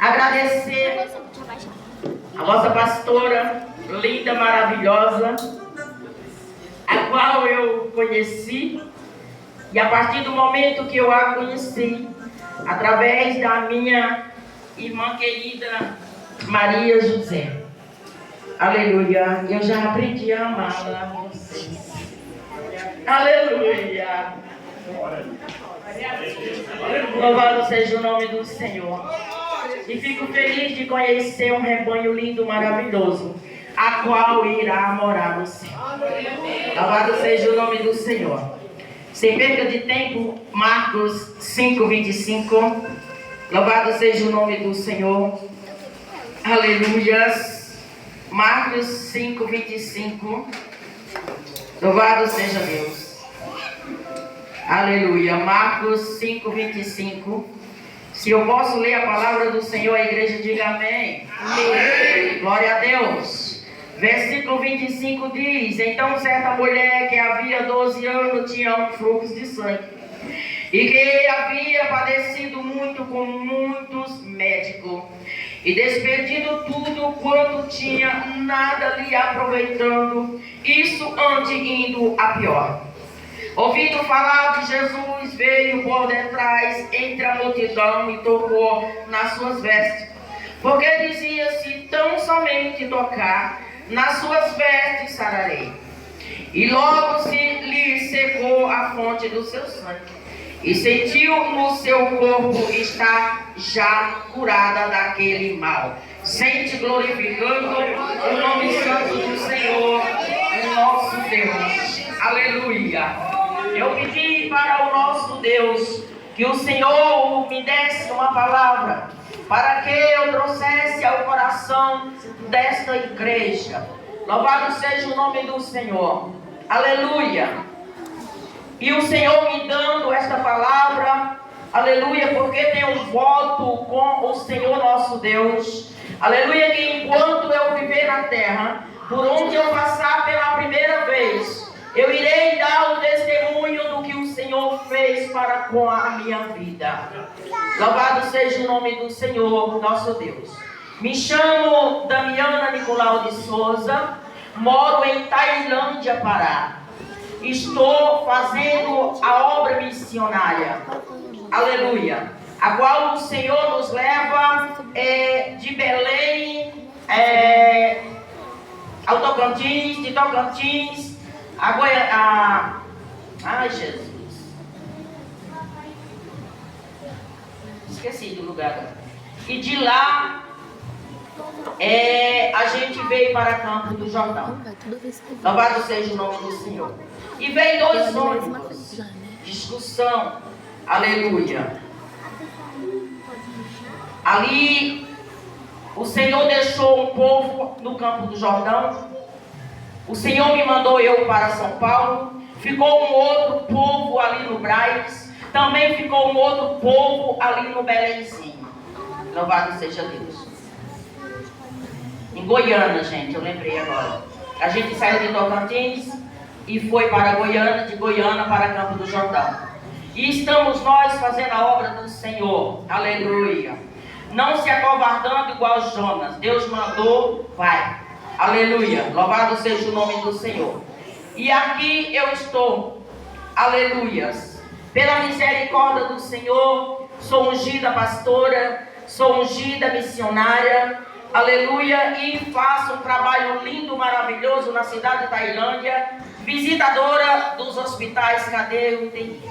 agradecer a vossa pastora linda, maravilhosa, a qual eu conheci, e a partir do momento que eu a conheci, através da minha irmã querida Maria José, aleluia, eu já aprendi a amá-la. Aleluia. Louvado seja o nome do Senhor. E fico feliz de conhecer um rebanho lindo, maravilhoso, a qual irá morar no céu. Louvado seja o nome do Senhor. Sem perda de tempo, Marcos 5:25. Louvado seja o nome do Senhor. Aleluias. Marcos 5:25. Louvado seja Deus. Aleluia. Marcos 5:25. Se eu posso ler a palavra do Senhor, a igreja diga amém. Amém. Glória a Deus. Versículo 25 diz: então certa mulher que havia 12 anos tinha um fluxo de sangue, e que havia padecido muito com muitos médicos, e despedido tudo quanto tinha, nada lhe aproveitando, isso ante indo a pior. Ouvindo falar de Jesus, veio por detrás entre a multidão e tocou nas suas vestes, porque dizia-se: tão somente tocar nas suas vestes sararei. E logo se lhe secou a fonte do seu sangue, e sentiu no seu corpo estar já curada daquele mal. Sente glorificando o nome santo do Senhor, o nosso Deus. Aleluia. Eu pedi para o nosso Deus que o Senhor me desse uma palavra para que eu trouxesse ao coração desta igreja. Louvado seja o nome do Senhor. Aleluia. E o Senhor me dando esta palavra, aleluia, porque tem um voto com o Senhor nosso Deus. Aleluia, que enquanto eu viver na terra, por onde eu passar pela primeira vez, eu irei dar o testemunho do que o Senhor fez para com a minha vida. Louvado seja o nome do Senhor, nosso Deus. Me chamo Damiana Nicolau de Souza, moro em Tailândia, Pará. Estou fazendo a obra missionária, aleluia, a qual o Senhor nos leva de Belém ao Tocantins, de Tocantins a ai, Jesus, esqueci do lugar. E de lá a gente veio para Campo do Jordão. Louvado seja o nome do Senhor. E veio dois ônibus, discussão, aleluia. Ali o Senhor deixou um povo no Campo do Jordão. O Senhor me mandou eu para São Paulo. Ficou um outro povo ali no Braz. Também ficou um outro povo ali no Belenzinho. Louvado seja Deus. Em Goiânia, gente, eu lembrei agora. A gente saiu de Tocantins e foi para Goiânia, de Goiânia para Campo do Jordão. E estamos nós fazendo a obra do Senhor. Aleluia. Não se acovardando igual Jonas. Deus mandou, vai. Aleluia. Louvado seja o nome do Senhor. E aqui eu estou. Aleluias. Pela misericórdia do Senhor, sou ungida pastora, sou ungida missionária. Aleluia. E faço um trabalho lindo, maravilhoso na cidade de Tailândia. Visitadora dos hospitais, cadê o UTI?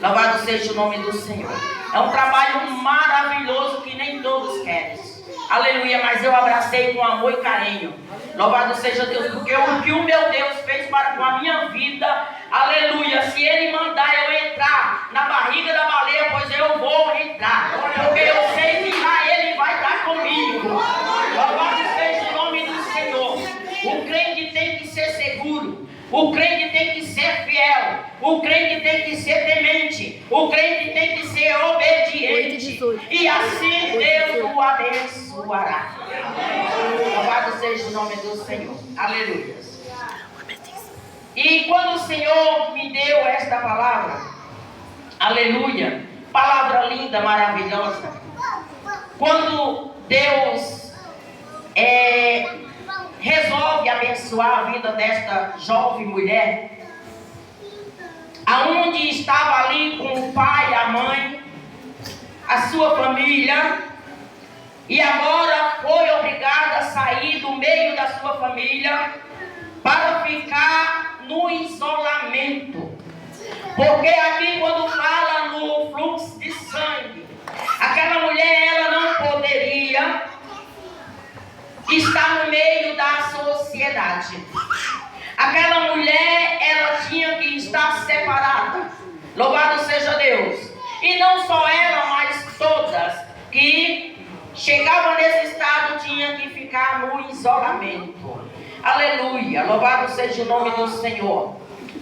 Louvado seja o nome do Senhor. É um trabalho maravilhoso que nem todos querem. Aleluia, mas eu abracei com amor e carinho. Louvado seja Deus, porque o que o meu Deus fez para com a minha vida, aleluia, se Ele mandar eu entrar na barriga da baleia, pois eu vou entrar, porque eu sei que lá Ele vai estar comigo. Louvado seja o nome do Senhor. O crente tem que ser seguro, o crente tem que ser fiel, o crente tem que ser temente, o crente tem que ser obediente, e assim Deus o abençoará. Louvado seja o nome do Senhor. Aleluia. E quando o Senhor me deu esta palavra, aleluia, palavra linda, maravilhosa, quando Deus resolve abençoar a vida desta jovem mulher, aonde estava ali com o pai, a mãe, a sua família, e agora foi obrigada a sair do meio da sua família para ficar no isolamento. Porque aqui quando fala no fluxo de sangue, aquela mulher ela não poderia estar no meio da sociedade. Aquela mulher ela tinha que estar separada. Louvado seja Deus. E não só ela, mas todas que chegavam nesse estado tinham que ficar no isolamento. Aleluia. Louvado seja o nome do Senhor.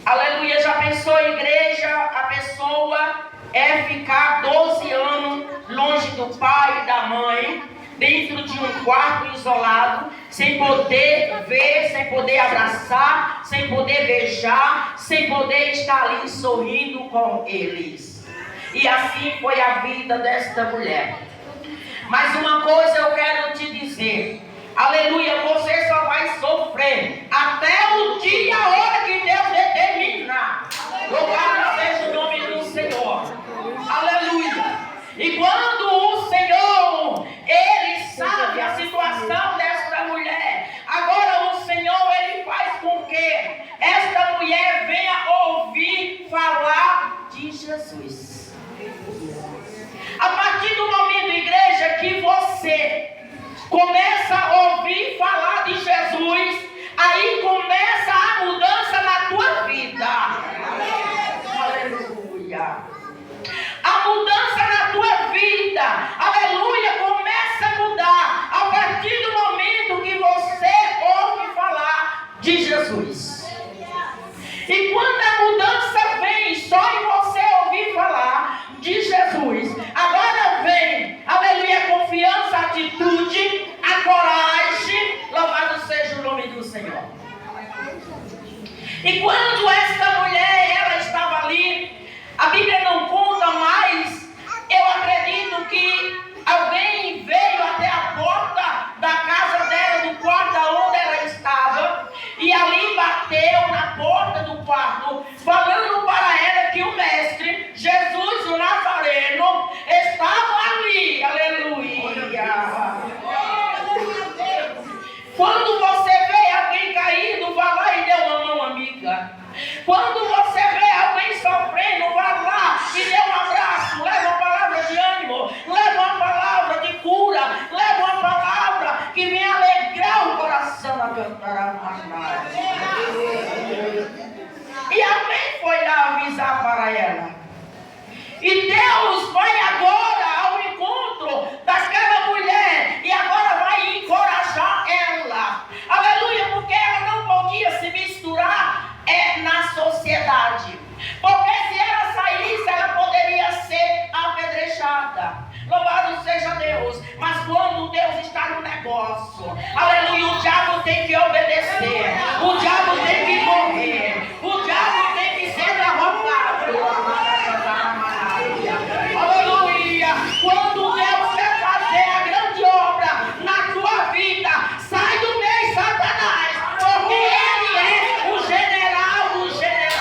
Aleluia. Já pensou, igreja, a pessoa ficar 12 anos longe do pai e da mãe, dentro de um quarto isolado, sem poder ver, sem poder abraçar, sem poder beijar, sem poder estar ali sorrindo com eles. E assim foi a vida desta mulher. Mas uma coisa eu quero te dizer. Aleluia, você só vai sofrer até o dia, a hora que Deus determinar. Louvado seja o nome do Senhor. Aleluia. E quando o Senhor, Ele sabe a situação desta mulher, agora o Senhor, Ele faz com que esta mulher venha ouvir falar de Jesus. A partir do momento, igreja, que você começa a ouvir falar de Jesus, aí começa a mudança na tua vida. Aleluia. A mudança na tua vida, aleluia, começa a mudar a partir do momento que você ouve falar de Jesus. E quando a mudança vem só em você ouvir falar de Jesus, agora vem, aleluia, a confiança, a atitude, a coragem, louvado seja o nome do Senhor. E quando esta mulher, ela estava ali, a Bíblia não conta, mas eu acredito que alguém veio até a porta da casa dela, do quarto onde ela estava, e ali bateu na porta do quarto, falando para ela que o mestre, Jesus o Nazareno, estava ali. Aleluia. Quando você vê alguém caído, vá lá e dê uma mão amiga. Quando você vê alguém sofrendo, vá lá e dê um abraço. Leva uma palavra de ânimo, leva uma palavra de cura, leva uma palavra que vem alegrar o coração a cantar a mais. E alguém foi lá avisar para ela. E Deus vai agora ao encontro daquela mulher e agora vai encorajar ela. Aleluia, porque ela não podia se misturar na sociedade. Porque se ela saísse, ela poderia ser apedrejada. Louvado seja Deus. Mas quando Deus está no negócio, aleluia, o diabo tem que obedecer. O diabo tem que morrer. O diabo tem que ser derrotado. Aleluia. Quando Deus quer fazer a grande obra na tua vida, sai do meio, Satanás. Porque ele é o general dos generais.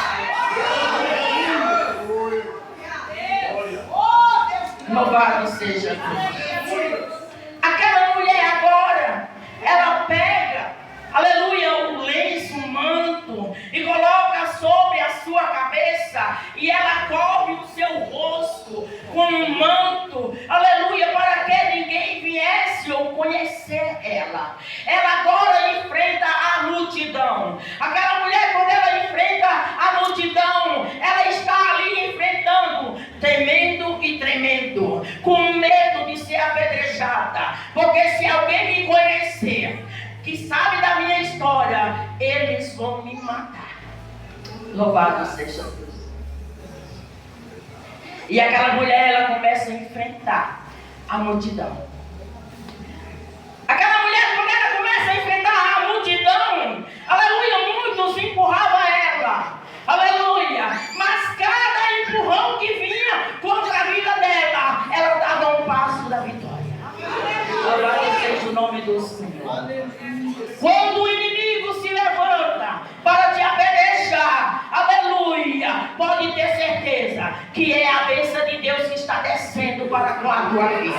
Louvado seja Deus. Aquela mulher agora, ela pega, aleluia, o lenço, o manto, e coloca sobre a sua cabeça, e ela cobre o seu rosto com um manto, aleluia, para que ninguém viesse ou conhecer ela. Ela agora enfrenta a multidão. Aquela mulher, quando ela enfrenta a multidão, ela está ali enfrentando, temendo e tremendo, com medo de ser apedrejada. Porque se alguém me conhecer, que sabe da minha história, eles vão me matar. Louvado seja Deus. E aquela mulher, ela começa a enfrentar a multidão. Aquela mulher, quando ela começa a enfrentar a multidão, aleluia, muitos empurravam ela, aleluia, mas cada empurrão que vinha contra a vida dela, ela dava um passo da vitória. do Senhor. Quando o inimigo se levanta para te apedrejar, aleluia, pode ter certeza que é a bênção de Deus que está descendo para com a tua vida.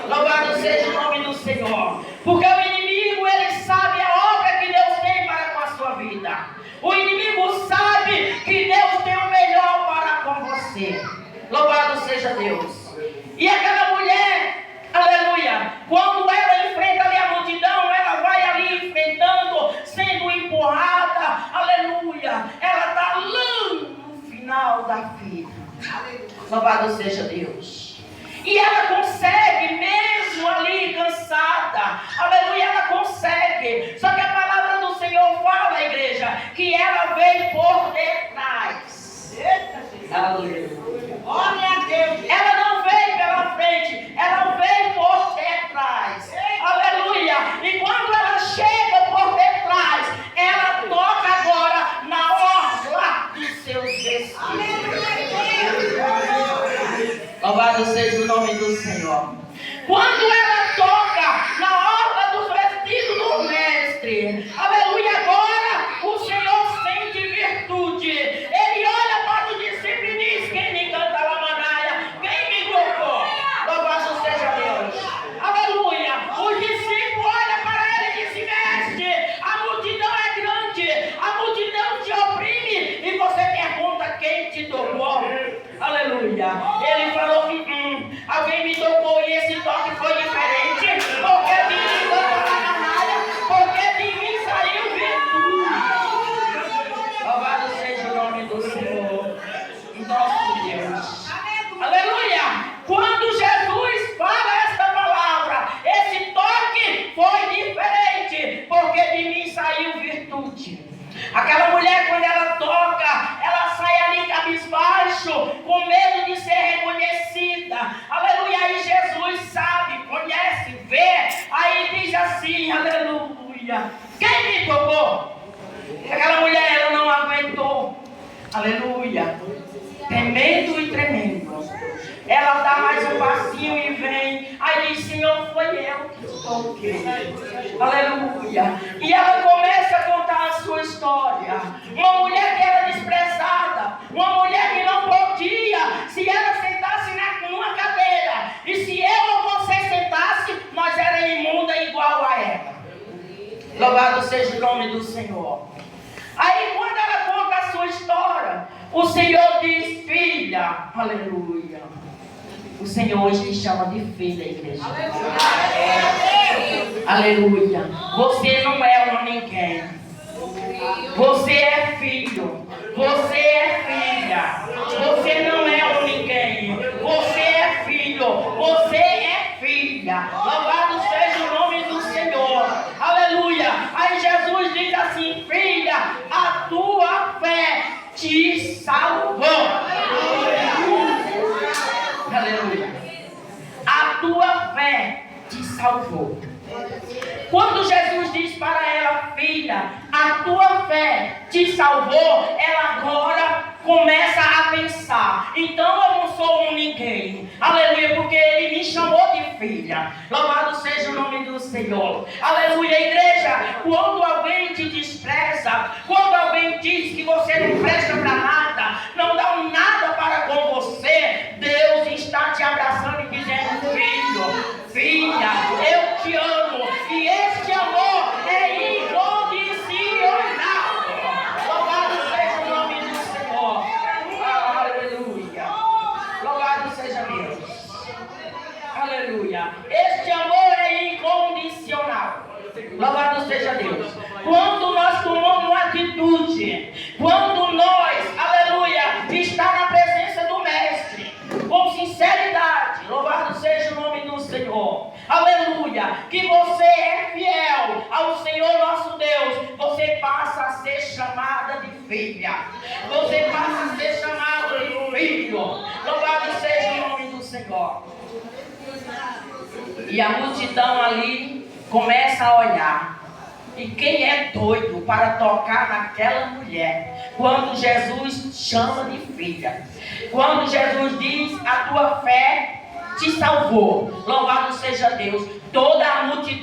Louvado seja o nome do Senhor. Porque o inimigo, ele sabe a obra que Deus tem para com a sua vida. O inimigo sabe que Deus tem o melhor para com você. Louvado seja Deus. E aquela mulher, aleluia, quando ela enfrenta ali a multidão, ela vai ali enfrentando, sendo empurrada, aleluia, ela está lá no final da vida. Louvado seja Deus. E ela consegue, mesmo ali cansada, aleluia, ela consegue. Só que a palavra do Senhor fala, igreja, que ela veio por detrás. Aleluia. Glória a Deus. Ela não veio pela frente, ela veio por detrás. Aleluia. E quando ela chega por detrás, ela toca agora na orla dos seus vestidos. Louvado seja o nome do Senhor. Quando ela toca na orla dos vestidos do mestre, aleluia, agora o Senhor sente virtude. Ele olha para o discípulo e diz: quem me canta a mandaia? Quem me tocou? Louvado seja Deus. Aleluia. O discípulo olha para ele e diz: mestre, a multidão é grande, a multidão te oprime e você pergunta quem te tocou. Aleluia. Ele falou: alguém me tocou e esse toque foi diferente, porque de mim cantou a mandaia, porque de mim saiu virtude. Louvado seja o nome do Senhor, nosso Deus. Aleluia. Quando Jesus fala esta palavra, esse toque foi diferente, porque de mim saiu virtude. Aquela mulher, quando ela toca, ela sai ali cabisbaixo, com medo de ser reconhecida. Aleluia. Aí Jesus sabe, conhece, vê. Aí diz assim, aleluia, quem me tocou? Aquela mulher, ela não aguentou. Aleluia. Temendo e tremendo, ela dá mais um passinho e vem. Aí diz: Senhor, foi eu que te toquei. Aleluia. E ela começa a contar a sua história. Uma mulher que era desprezada, uma mulher que não podia. Se ela sentasse numa cadeira, e se eu ou você sentasse, nós era imunda igual a ela. Louvado seja o nome do Senhor. Aí quando ela conta a sua história, o Senhor diz: filha, aleluia. O Senhor hoje me chama de filha, igreja. Aleluia. Você não é um ninguém. Você é filho. Você é filha. Você não é um ninguém. Você é filho. Você é filha. Louvado seja o nome do Senhor. Aleluia. Aí Jesus diz assim: filha, a tua fé te salvou. Aleluia. A tua fé te salvou. Quando Jesus diz para ela: filha, a tua fé te salvou, ela agora começa a pensar: então eu não sou um ninguém. Aleluia, porque ele me chamou de filha. Louvado seja o nome do Senhor. Aleluia, igreja. Quando alguém te despreza, quando alguém diz que você não presta para nada, não dá nada para com você, Deus está te abraçando e dizendo: filho, filha, eu te amo. E este amor é incondicional. Louvado seja o nome do Senhor. Aleluia. Louvado seja Deus. Aleluia. Este amor é incondicional. Louvado seja Deus. Quando nós tomamos uma atitude, quando nós, aleluia, está na presença do Mestre, com sinceridade, louvado seja o nome do Senhor. Aleluia. Que você é fiel ao Senhor nosso Deus, você passa a ser chamada de filha. Você passa a ser chamado de filho. Louvado seja o nome do Senhor. E a multidão ali começa a olhar. E quem é doido para tocar naquela mulher? Quando Jesus chama de filha. Quando Jesus diz: a tua fé te salvou. Louvado seja Deus. Toda a multidão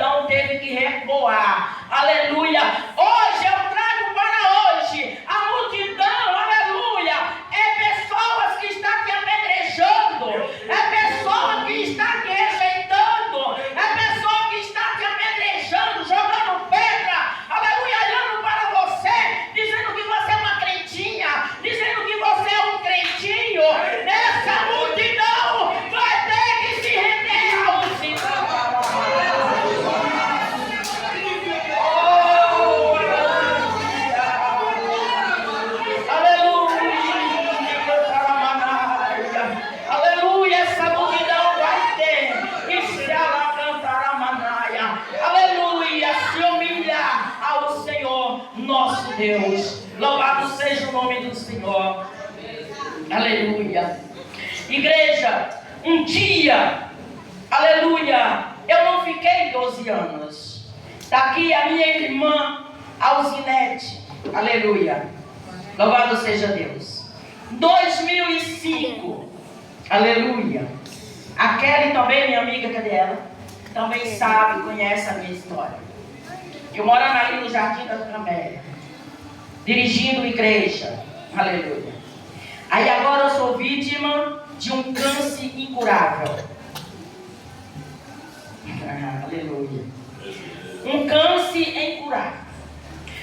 abençoar. Aleluia. Hoje eu trago para hoje a multidão, aleluia. É pessoas que estão te apedrejando, é pessoa que está te rejeitando, é pessoa que está te apedrejando, jogando pedra, aleluia, olhando para você, dizendo que você é uma crentinha, dizendo que você é um crentinho. Nessa multidão vai ter que se render ao Senhor. Aleluia, essa multidão vai ter que se alacantar a manaia. Aleluia, se humilhar ao Senhor nosso Deus. Louvado seja o nome do Senhor. Aleluia. Igreja, um dia, aleluia, eu não fiquei 12 anos. Está aqui a minha irmã Alzinete. Aleluia. Louvado seja Deus. 2005. Aleluia. A Kelly também, minha amiga, cadê ela? Também sabe, conhece a minha história. Eu morando ali no Jardim da Camélia, dirigindo igreja. Aleluia. Aí agora eu sou vítima de um câncer incurável. Aleluia. Um câncer incurável.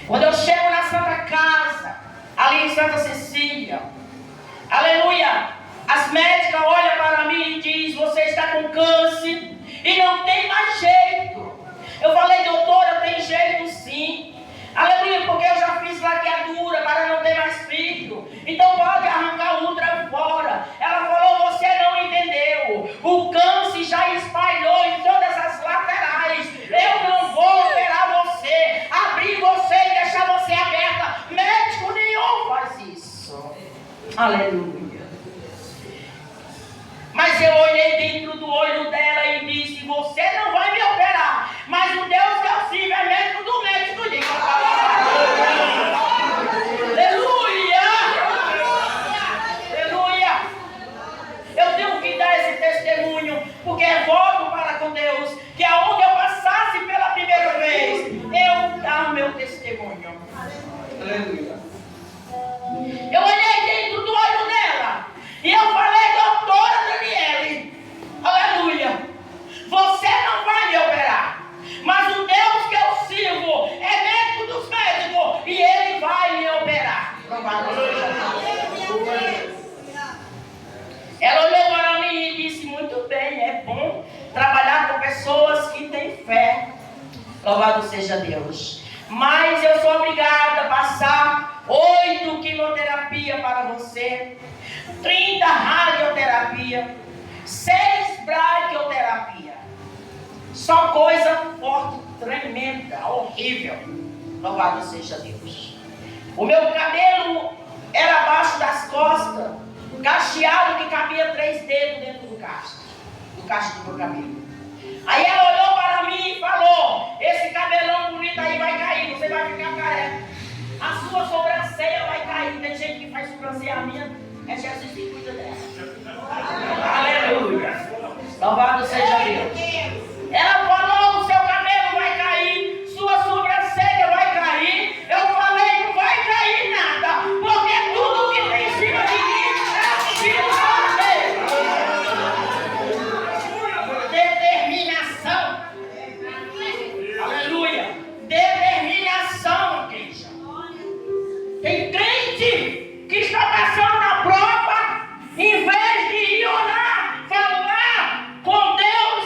Quando eu chego na Santa Casa, ali em Santa Cecília, aleluia, as médicas olham para mim e dizem: você está com câncer e não tem mais jeito. Eu falei: doutora, tem jeito sim. Aleluia, porque eu já fiz laqueadura para não ter mais filho. Então pode arrancar o útero fora. Ela falou: você não entendeu. O câncer já espalhou em todas as laterais. Eu não vou operar você, abrir você e deixar você aberta. Médico nenhum faz isso. Aleluia. Mas eu olhei dentro do olho dela e disse: você não vai me operar, mas o Deus que eu sirvo é médico do médico. Aleluia! Aleluia! Eu tenho que dar esse testemunho, porque é voto para com Deus, que aonde eu passasse pela primeira vez, eu dar o meu testemunho. Aleluia! Eu olhei dentro do olho dela e eu falei: doutora Daniele, aleluia, você não vai me operar, mas o Deus que eu sirvo é médico dos médicos e Ele vai me operar. Ela olhou para mim e disse: muito bem, é bom trabalhar com pessoas que têm fé. Louvado seja Deus. Mas eu sou obrigada a passar 8 quimioterapia para você, 30 radioterapia, 6 brachioterapia. Só coisa forte, tremenda, horrível. Louvado seja Deus. O meu cabelo era abaixo das costas, cacheado, que cabia 3 dedos dentro do cacho do meu cabelo. Aí ela olhou para mim e falou: esse cabelão bonito aí vai cair, você vai ficar careca. A sua sobrancelha vai cair. Tem gente que faz sobrancelha, a minha é Jesus que cuida dela. Aleluia. Louvado seja Deus. Ela falou: o seu cabelo vai cair, sua sobrancelha vai cair. Eu falei: não vai cair nada, porque tudo que tem em cima de mim é acima dele. Determinação. Aleluia. Determinação, igreja. Tem crente que está passando na prova, em vez de ir orar, falar com Deus,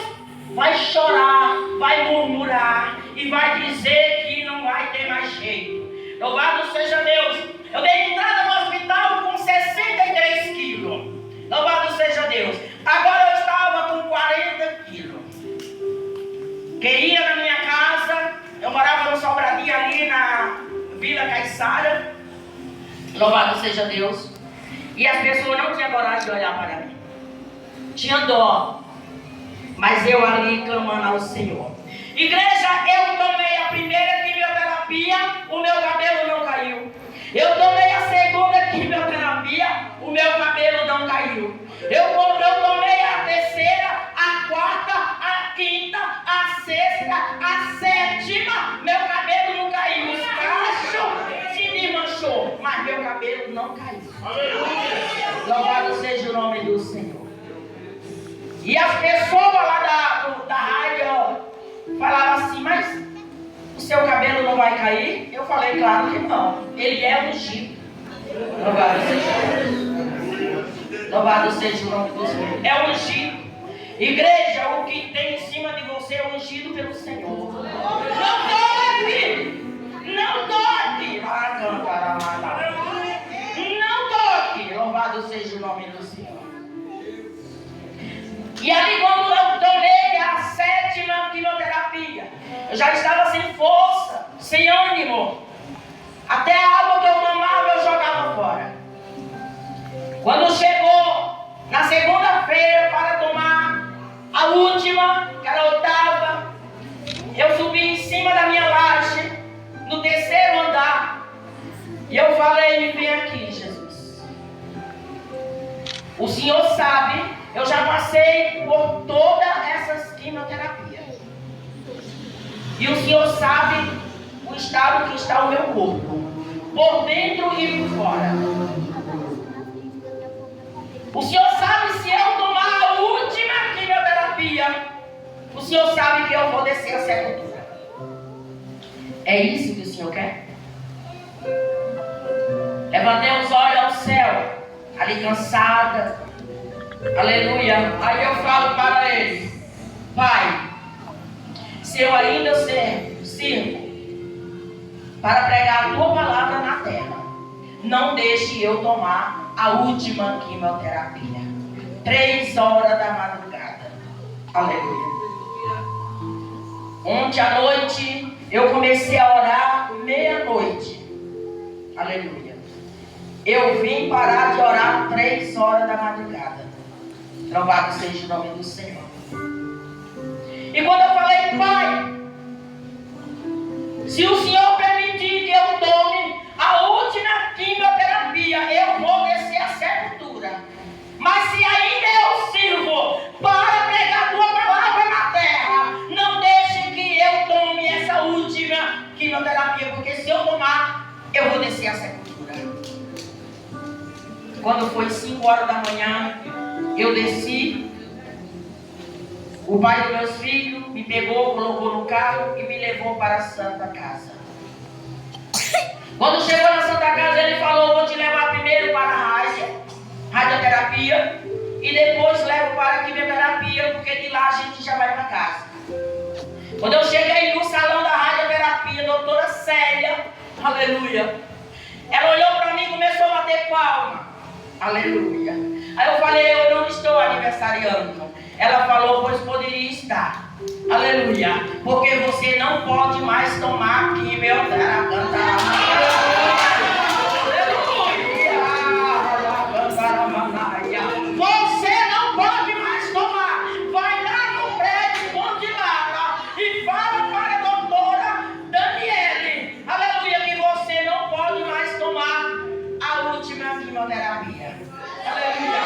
vai chorar, vai murmurar e vai dizer que não vai ter mais jeito. Louvado seja Deus. Eu dei entrada no hospital com 63 quilos. Louvado seja Deus. Agora eu estava com 40 quilos. Queria na minha casa, eu morava no Sobradinho ali na Vila Caiçara. Louvado seja Deus. E as pessoas não tinham coragem de olhar para mim. Tinha dó. Mas eu ali clamando ao Senhor. Igreja, eu tomei a primeira quimioterapia, o meu cabelo não caiu. Eu tomei a segunda quimioterapia, o meu cabelo não caiu. Eu tomei a terceira, a quarta, a quinta, a sexta, a sétima não cair. Louvado seja o nome do Senhor. E as pessoas lá da rádio falavam assim, mas o seu cabelo não vai cair? Eu falei, claro que não. Ele é ungido. Louvado seja o nome do Senhor. É ungido. Igreja, o que tem em cima de você é ungido pelo Senhor. Não toque! Não toque! Não toque! Louvado seja o nome do Senhor. E ali quando eu tomei a 7ª quimioterapia, eu já estava sem força, sem ânimo. Até a água que eu tomava eu jogava fora. Quando chegou na segunda-feira para tomar a última, que era a 8ª, eu subi em cima da minha laje, no 3º andar, e eu falei, vem aqui, Jesus. O Senhor sabe, eu já passei por todas essas quimioterapias. E o Senhor sabe o estado que está o meu corpo, por dentro e por fora. O Senhor sabe se eu tomar a última quimioterapia, o Senhor sabe que eu vou descer a sepultura. É isso que o Senhor quer? Levantei os olhos ao céu, ali cansada. Aleluia. Aí eu falo para ele, Pai, se eu ainda sirvo para pregar a tua palavra na terra, não deixe eu tomar a última quimioterapia. 3 horas da madrugada. Aleluia. Ontem à noite eu comecei a orar meia-noite. Aleluia. Eu vim parar de orar 3 horas da madrugada. Louvado seja o nome do Senhor. E quando eu falei, Pai, se o Senhor permitir que eu tome a última quimioterapia, eu vou descer a sepultura. Mas se ainda eu sirvo para pregar a tua palavra na terra, não deixe que eu tome essa última quimioterapia, porque se eu tomar, eu vou descer a sepultura. Quando foi 5 horas da manhã, eu desci. O pai dos meus filhos me pegou, colocou no carro e me levou para a Santa Casa. Quando chegou na Santa Casa, ele falou, vou te levar primeiro para a radioterapia e depois levo para a quimioterapia, porque de lá a gente já vai para casa. Quando eu cheguei no salão da radioterapia, doutora Célia, aleluia, ela olhou para mim e começou a bater palma, aleluia. Aí eu falei, eu não estou aniversariando. Ela falou, pois poderia estar, aleluia, porque você não pode mais tomar quimioterapia. Você não pode mais tomar. Vai lá no prédio Monte Lara e fala para a doutora Daniele, aleluia, que você não pode mais tomar a última quimioterapia. Aleluia.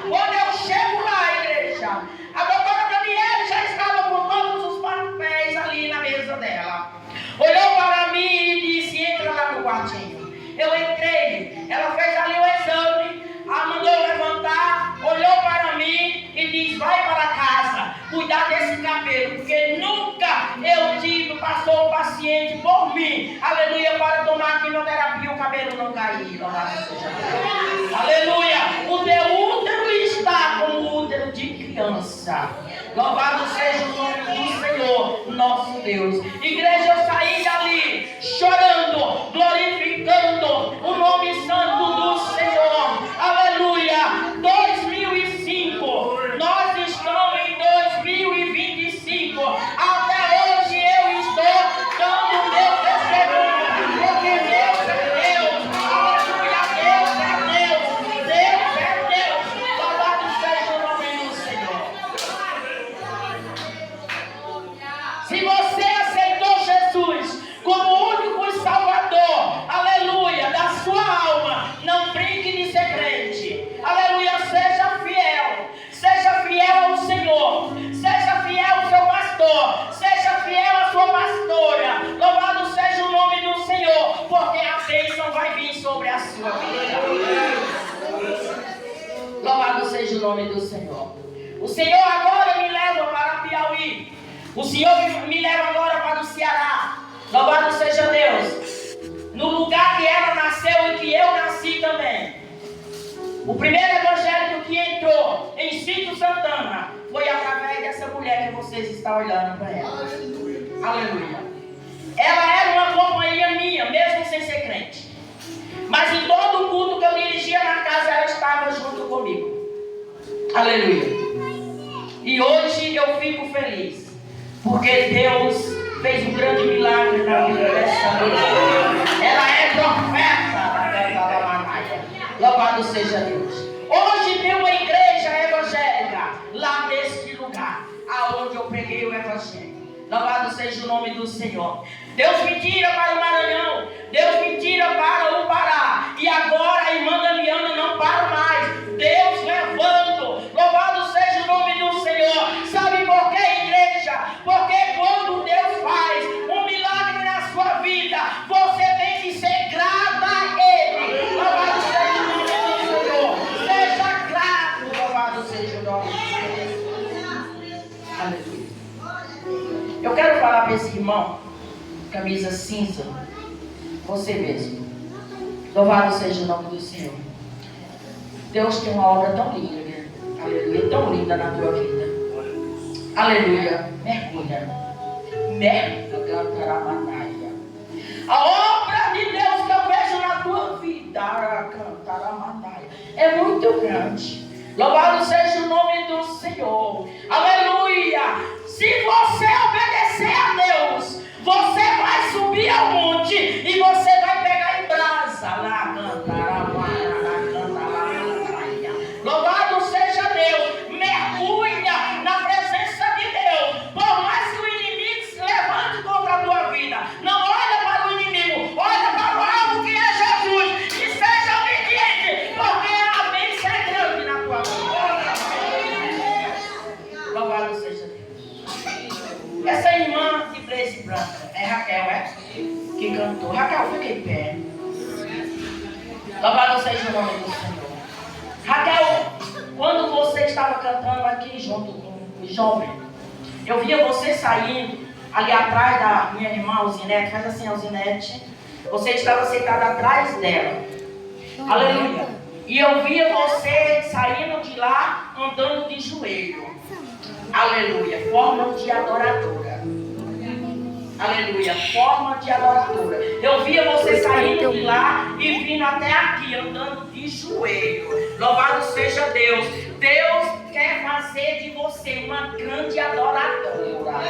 Quando eu chego lá, igreja, a doutora Daniele já estava com todos os papéis ali na mesa dela. Olhou para mim e disse, entra lá no quartinho. Eu entrei, ela fez ali o exame, a mandou levantar, olhou para mim e disse, vai para casa, cuidar desse cabelo, porque nunca eu tive, passou um paciente por mim, aleluia, para tomar quimioterapia, o cabelo não cair, louvado seja Deus. Aleluia, o teu útero está como o útero de criança. Louvado seja o nome do Senhor, nosso Deus. Igreja, eu saí dali chorando, glorificando o nome santo do Senhor. Aleluia. 2005, nós estamos em 2025. Até hoje eu estou dando meu testemunho, porque Deus é Deus. Aleluia, Deus é Deus. Deus é Deus. Louvado seja o nome do Senhor. Se você aceitou Jesus como único e salvador, aleluia, da sua alma, não brinque de ser crente, aleluia, seja fiel ao Senhor, seja fiel ao seu pastor, seja fiel à sua pastora, louvado seja o nome do Senhor, porque a bênção vai vir sobre a sua vida. nome do Senhor. O Senhor agora me leva para Piauí. O Senhor me leva agora para o Ceará. Louvado seja Deus. No lugar que ela nasceu e que eu nasci também. O primeiro evangelho que entrou em Sítio Santana foi através dessa mulher que vocês estão olhando para ela. Aleluia. Ela era uma companhia minha, mesmo sem ser crente. Mas em todo o culto que eu dirigia na casa, ela estava junto comigo. Aleluia. E hoje eu fico feliz, porque Deus fez um grande milagre na vida dessa mulher. Ela é profeta da Manaia. Louvado seja Deus. Hoje tem uma igreja evangélica lá neste lugar, aonde eu preguei o evangelho. Louvado seja o nome do Senhor. Deus me tira para o Maranhão. Deus me tira para o Pará. E agora a irmã Damiana não para mais. Deus levando. Louvado seja o nome do Senhor. Sabe por quê, igreja? Porque quando Deus faz um milagre na sua vida, você tem que ser grato a Ele. Louvado seja o nome do Senhor. Seja grato. Louvado seja o nome do Senhor. Aleluia. Eu quero falar para esse irmão, camisa cinza, você mesmo. Louvado seja o nome do Senhor. Deus tem uma obra tão linda, aleluia, tão linda na tua vida. Aleluia, mergulha. Mergulha. A obra de Deus que eu vejo na tua vida, é muito grande. Louvado seja o nome do Senhor. Aleluia. Se você obedecer a Deus, você vai subir ao monte e você vai pegar em brasa. Louvado seja Deus. Mergulha na presença de Deus. Por mais que o inimigo se levante contra a tua vida, não olha para o inimigo, olha para o alvo que é Jesus e seja obediente, porque a bênção é grande na tua vida. Louvado seja Deus. Essa irmã de blazer branca é Raquel, é? Que cantou. Raquel, fica em pé. Louvado seja o nome do Senhor. Raquel, quando você estava cantando aqui junto com o jovem, eu via você saindo ali atrás da minha irmã Alzinete. Faz assim, Alzinete. Você estava sentado atrás dela. Aleluia. E eu via você saindo de lá andando de joelho. Aleluia, forma de adoradora. Aleluia, forma de adoradora. Eu via você saindo de lá e vindo até aqui, andando de joelho. Louvado seja Deus. Deus quer fazer de você uma grande adoradora.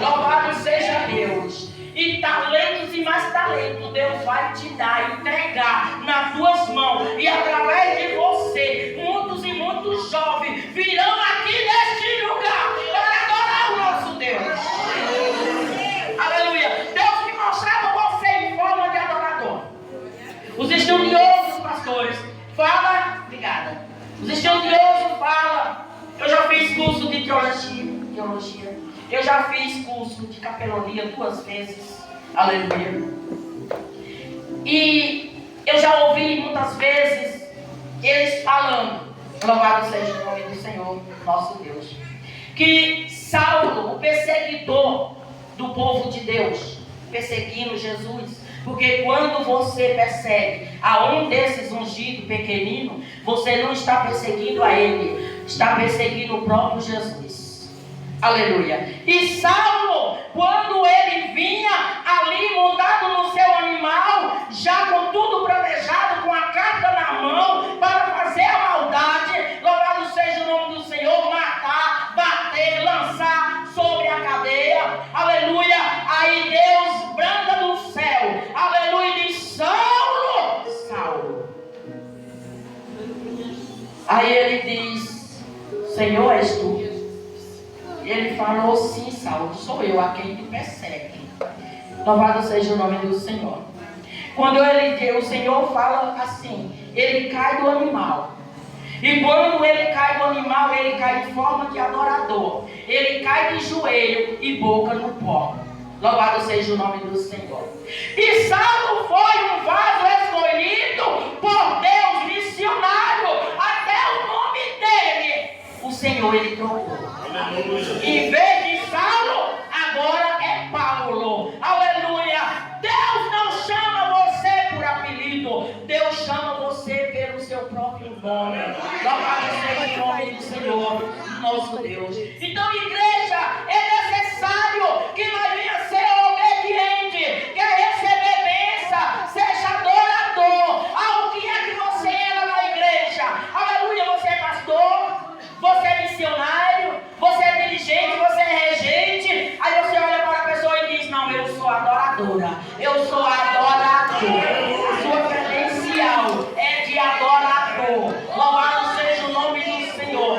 Louvado seja Deus. E talentos e mais talentos Deus vai te dar, entregar nas tuas mãos. E através de você, muitos e muitos jovens virão aqui neste lugar para adorar o nosso Deus. Aleluia. Deus me mostrava você em forma de adorador. Os estudiosos, pastores, falam, obrigada. Os estudiosos falam, eu já fiz curso de teologia. Eu já fiz curso de capelonia 2 vezes. Aleluia. E eu já ouvi muitas vezes eles falando, louvado seja o nome do Senhor, nosso Deus, que Saulo, o perseguidor do povo de Deus, perseguindo Jesus, porque quando você persegue a um desses ungidos pequeninos, você não está perseguindo a ele, está perseguindo o próprio Jesus. Aleluia. E Saulo, quando ele vinha ali montado no seu animal, já com tudo planejado, com a carta na mão, para fazer a maldade, louvado seja o nome do Senhor, matar, bater, lançar sobre a cadeia. Aleluia. Aí Deus branda do céu. Aleluia. E diz: Saulo, Saulo. Aí ele diz: Senhor, és tu? Ele falou: sim, Saulo, sou eu a quem tu persegue. Louvado seja o nome do Senhor. Quando o Senhor fala assim, ele cai do animal. E quando ele cai do animal, ele cai em forma de adorador. Ele cai de joelho e boca no pó. Louvado seja o nome do Senhor. E Saulo foi um vaso escolhido por Deus, missionário. Até o nome dele Senhor ele trocou. Em vez de Saulo, agora é Paulo. Aleluia. Deus não chama você por apelido. Deus chama você pelo seu próprio nome. Louvado seja o nome do Senhor, nosso Deus. Então, igreja, é necessário que nós venhamos a ser obediente. Quer receber bênção, seja adorador. Ao que é que você era na igreja? Aleluia, você é pastor, você é missionário, você é dirigente, você é regente. Aí você olha para a pessoa e diz: não, eu sou adoradora. Eu sou adorador. Sua credencial é de adorador. Louvado seja o nome do Senhor.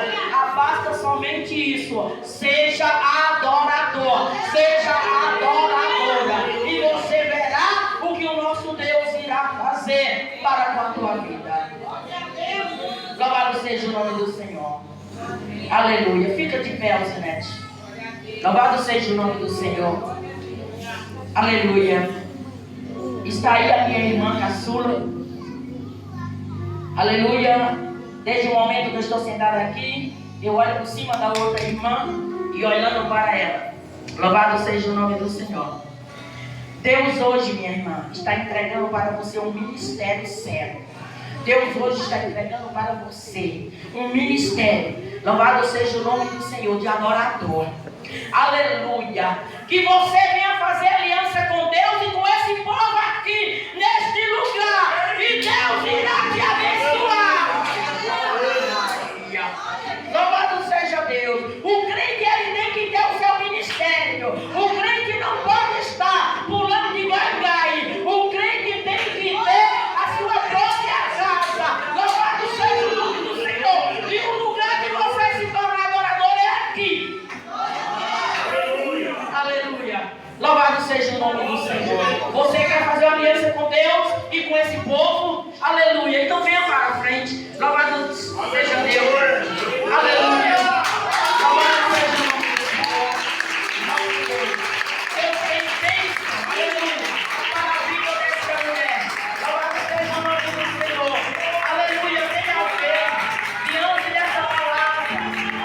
Basta somente isso. Seja adorador. Seja adoradora. E você verá o que o nosso Deus irá fazer para com a tua vida. Louvado seja o nome do Senhor. Aleluia. Fica de pé, Alcinete. Louvado seja o nome do Senhor. Aleluia. Está aí a minha irmã caçula. Aleluia. Desde o momento que eu estou sentada aqui, eu olho por cima da outra irmã e olhando para ela. Louvado seja o nome do Senhor. Deus hoje, minha irmã, está entregando para você um ministério sério. Deus hoje está entregando para você um ministério. Louvado seja o nome do Senhor, de adorador. Aleluia. Que você venha fazer aliança com Deus e com esse povo aqui, neste lugar. E Deus irá te abençoar. Louvado seja Deus. O crente, ele tem que ter o seu ministério. O crente não pode estar pulando de gai-gai. O crente tem que ter a sua própria casa. Louvado seja o nome do Senhor. E o lugar que você se torna adorador é aqui. Aleluia. Louvado seja o nome do Senhor. Você quer fazer uma aliança com Deus e com esse povo? Aleluia. Então venha para a frente. Louvado seja Deus. Aleluia. Louvado seja o nome do Senhor. Deus tem bênção. Aleluia. Para a vida dessa mulher. Louvado seja o nome do Senhor. Aleluia. Tem alguém diante dessa palavra.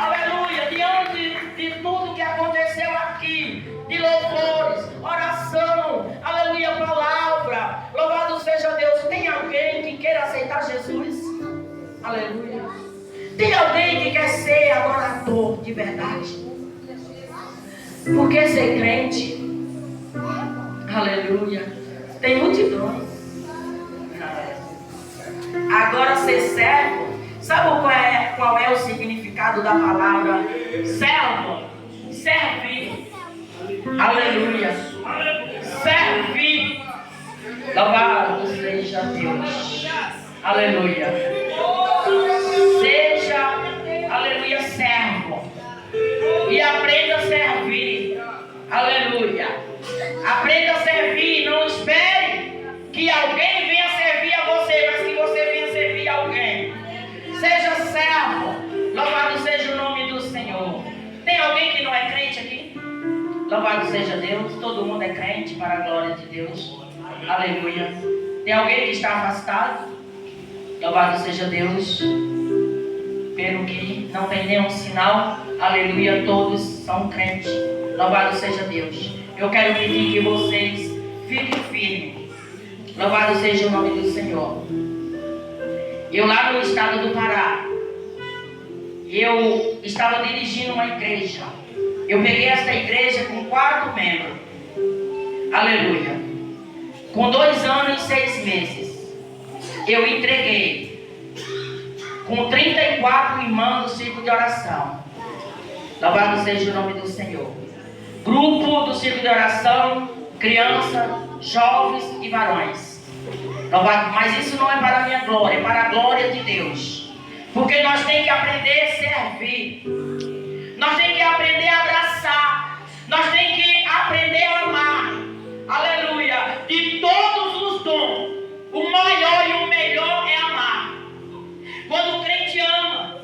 Aleluia. Diante de tudo que aconteceu aqui. De louvores, oração, aleluia, palavra. Louvado seja Deus. Tem alguém que queira aceitar Jesus? Aleluia. Tem alguém que quer ser adorador de verdade? Por que ser crente? Aleluia. Tem multidões. Agora ser servo. Sabe qual é o significado da palavra servo? Servir. Aleluia. Servir. Louvado seja Deus. Aleluia. Seja, aleluia, servo. E aprenda a servir. Aleluia. Aprenda a servir. Não espere que alguém venha servir a você, mas que você venha servir a alguém. Seja servo. Louvado seja o nome do Senhor. Tem alguém que não é crente aqui? Louvado seja Deus. Todo mundo é crente para a glória de Deus. Aleluia. Tem alguém que está afastado? Louvado seja Deus. Pelo que não tem nenhum sinal. Aleluia. Todos são crentes. Louvado seja Deus. Eu quero pedir que vocês fiquem firmes. Louvado seja o nome do Senhor. Eu lá no estado do Pará, eu estava dirigindo uma igreja. Eu peguei esta igreja com 4 membros. Aleluia. Com 2 anos e 6 meses, eu entreguei com 34 irmãos do círculo de oração. Louvado seja o nome do Senhor. Grupo do círculo de oração, criança, jovens e varões. Louvado. Mas isso não é para a minha glória, é para a glória de Deus. Porque nós temos que aprender a servir. Nós temos que aprender a abraçar. Nós temos que aprender a amar. Aleluia. De todos os dons, o maior e o melhor é amar. Quando o crente ama,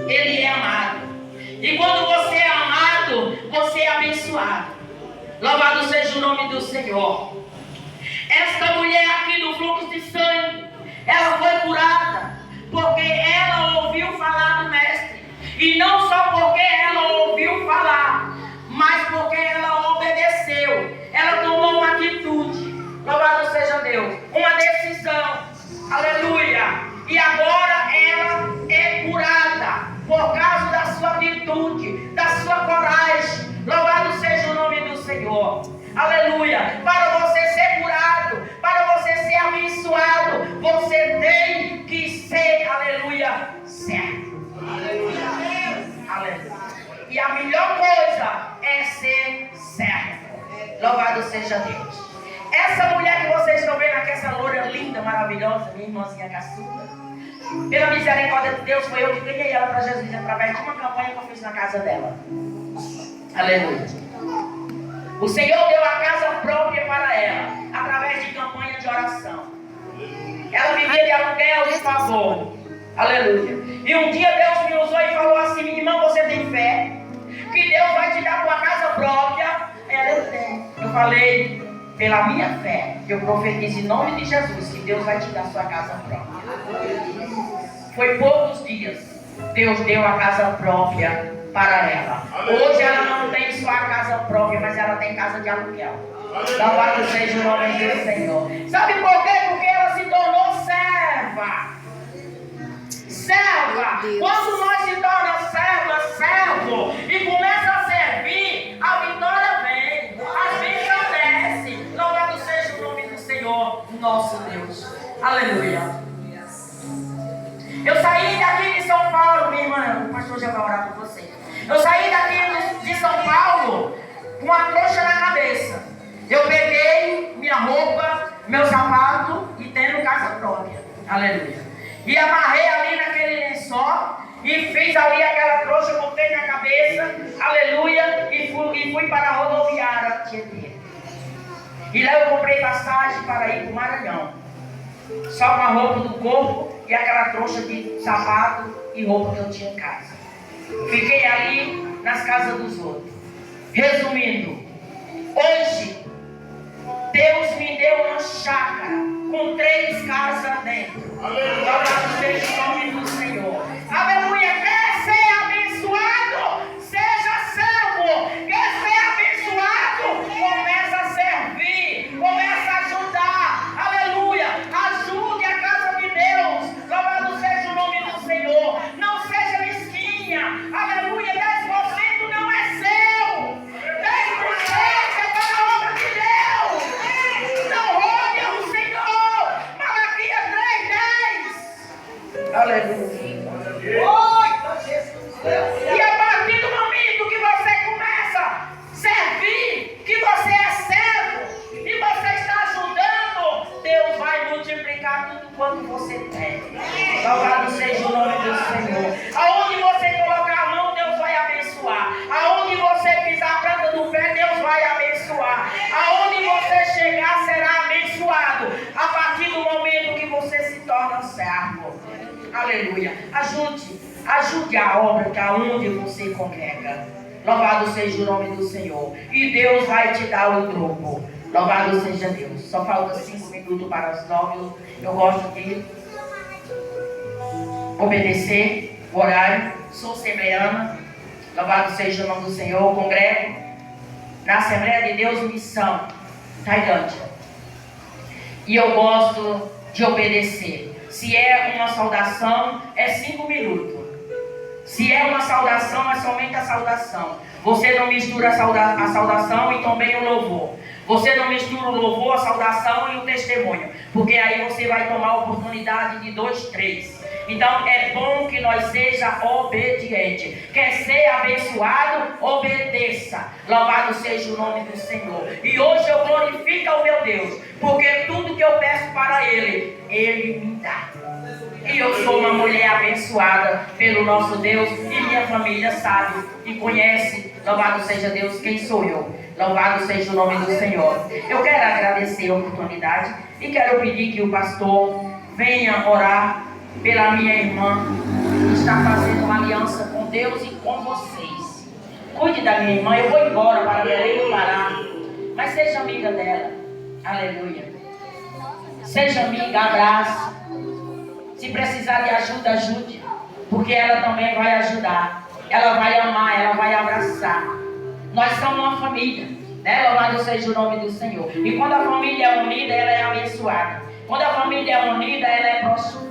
ele é amado. E quando você é amado, você é abençoado. Louvado seja o nome do Senhor. Esta mulher aqui do fluxo de sangue, ela foi curada porque ela ouviu falar do mestre. E não só porque ela ouviu falar, mas porque ela obedeceu. Ela tomou uma atitude. Louvado seja Deus. Uma decisão. Aleluia. E agora ela é curada por causa da sua virtude, da sua coragem. Louvado seja o nome do Senhor. Aleluia. Para você ser curado, para você ser abençoado, você tem que ser, aleluia, certo. Aleluia. Aleluia. E a melhor coisa é ser certo. Louvado seja Deus. Essa mulher que vocês estão vendo aqui, essa loura linda, maravilhosa, minha irmãzinha caçula, pela misericórdia de Deus, foi eu que ganhei ela para Jesus através de uma campanha que eu fiz na casa dela. Aleluia. O Senhor deu a casa própria para ela, através de campanha de oração. Ela vivia de aluguel, de favor. Aleluia. E um dia Deus me usou e falou assim: minha irmã, você tem fé? Que Deus vai te dar tua casa própria? Eu tenho. Eu falei, pela minha fé, eu profetizo em nome de Jesus que Deus vai te dar sua casa própria. Foi poucos dias, Deus deu a casa própria para ela. Hoje ela não tem só a casa própria, mas ela tem casa de aluguel. Louvado seja o nome do Senhor. Sabe por quê? Porque ela se tornou serva. Serva. Quando nós se torna serva, servo, e começa a servir, a vitória vem, as bênçãos descem. Louvado seja o nome do Senhor, nosso Deus. Aleluia. Eu saí daqui de São Paulo, minha irmã, o pastor já vai orar por você. Eu saí daqui de São Paulo com uma trouxa na cabeça. Eu peguei minha roupa, meu sapato e tendo casa própria. Aleluia. E amarrei ali naquele lençol e fiz ali aquela trouxa, botei na cabeça. Aleluia. E fui para a rodoviária Tietê. E lá eu comprei passagem para ir para o Maranhão. Só com a roupa do corpo e aquela trouxa de sapato e roupa que eu tinha em casa. Fiquei ali nas casas dos outros. Resumindo, hoje Deus me deu uma chácara com 3 casas dentro. Louvado seja o nome do Senhor. Aleluia. Quer ser abençoado? Seja servo. Quer ser abençoado? Começa a servir. Começa a ajudar. Aleluia. Ajude a casa de Deus. Louvado seja o nome do Senhor. Não seja mesquinha. Aleluia. 10% não é seu. 10% é para a obra de Deus. Não roube ao Senhor. Malaquias 3:10. Aleluia. E a partir do momento que você começa a servir, que você é servo e você está ajudando, Deus vai multiplicar tudo quanto você tem. Louvado seja o nome do Senhor. Aonde você colocar a mão, Deus vai abençoar. Aonde você pisar a planta do pé, Deus vai abençoar. Aonde você chegar, será abençoado. A partir do momento que você se torna servo. Aleluia. Ajude a obra que aonde você congrega. Louvado seja o nome do Senhor. E Deus vai te dar o troco. Louvado seja Deus. Só falta 5 minutos para as 9. Eu gosto de obedecer o horário. Sou assembleana. Louvado seja o nome do Senhor. Congrego na Assembleia de Deus Missão, Tailândia. E eu gosto de obedecer. Se é uma saudação, é 5 minutos. Se é uma saudação, é somente a saudação. Você não mistura a saudação e também o louvor. Você não mistura o louvor, a saudação e o testemunho. Porque aí você vai tomar a oportunidade de 2, 3. Então é bom que nós seja obediente. Quer ser abençoado? Obedeça. Louvado seja o nome do Senhor. E hoje eu glorifico o meu Deus. Porque tudo que eu peço para Ele, Ele me dá. E eu sou uma mulher abençoada pelo nosso Deus. E minha família sabe e conhece, louvado seja Deus, quem sou eu. Louvado seja o nome do Senhor. Eu quero agradecer a oportunidade e quero pedir que o pastor venha orar pela minha irmã, que está fazendo uma aliança com Deus e com vocês. Cuide da minha irmã. Eu vou embora para Belém do Pará, mas seja amiga dela. Aleluia. Seja amiga, abraço. Se precisar de ajuda, ajude, porque ela também vai ajudar. ela vai amar, ela vai abraçar. Nós somos uma família, né? Louvado seja o nome do Senhor. E quando a família é unida, ela é abençoada. Quando a família é unida, ela é próspera.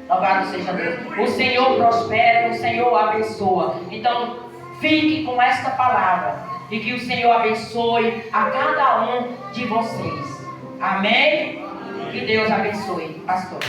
Louvado seja Deus. O Senhor prospera, o Senhor abençoa. Então, fique com esta palavra. E que o Senhor abençoe a cada um de vocês. Amém? Que Deus abençoe, pastor.